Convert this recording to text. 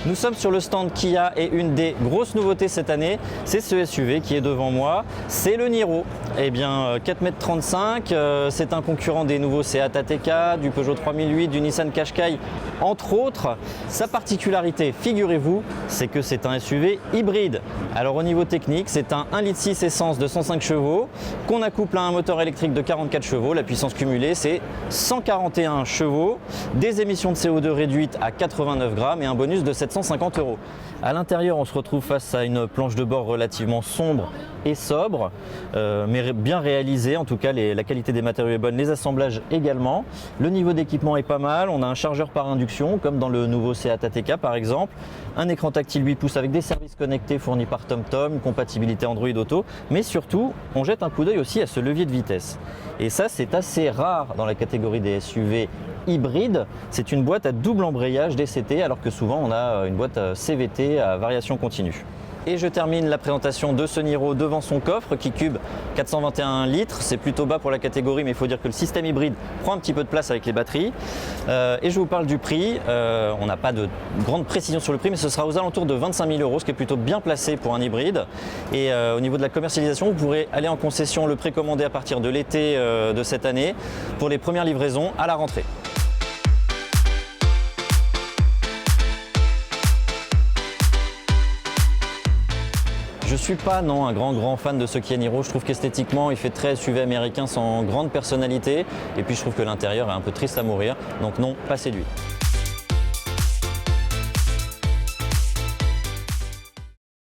Nous sommes sur le stand Kia et une des grosses nouveautés cette année, c'est ce SUV qui est devant moi, c'est le Niro. Eh bien 4,35 m, c'est un concurrent des nouveaux Seat ATK, du Peugeot 3008, du Nissan Qashqai, entre autres. Sa particularité, figurez-vous, c'est que c'est un SUV hybride. Alors au niveau technique, c'est un 1,6 litre essence de 105 chevaux qu'on accouple à un moteur électrique de 44 chevaux. La puissance cumulée, c'est 141 chevaux, des émissions de CO2 réduites à 89 grammes et un bonus de 750 €. À l'intérieur, on se retrouve face à une planche de bord relativement sombre et sobre, mais bien réalisée. En tout cas, la qualité des matériaux est bonne, les assemblages également. Le niveau d'équipement est pas mal. On a un chargeur par induction, comme dans le nouveau Seat ATK par exemple. Un écran tactile 8 pouces avec des services connectés fournis par TomTom, une compatibilité Android Auto. Mais surtout, on jette un coup d'œil aussi à ce levier de vitesse. Et ça, c'est assez rare dans la catégorie des SUV hybrides. C'est une boîte à double embrayage DCT, alors que souvent on a une boîte CVT à variation continue. Et je termine la présentation de ce Niro devant son coffre qui cube 421 litres. C'est plutôt bas pour la catégorie, mais il faut dire que le système hybride prend un petit peu de place avec les batteries. Et je vous parle du prix. On n'a pas de grande précision sur le prix, mais ce sera aux alentours de 25 000 €, ce qui est plutôt bien placé pour un hybride. Et au niveau de la commercialisation, vous pourrez aller en concession, le précommander à partir de l'été de cette année pour les premières livraisons à la rentrée. Je ne suis pas un grand fan de ce Kia Niro. Je trouve qu'esthétiquement, il fait très SUV américain sans grande personnalité. Et puis je trouve que l'intérieur est un peu triste à mourir. Donc non, pas séduit.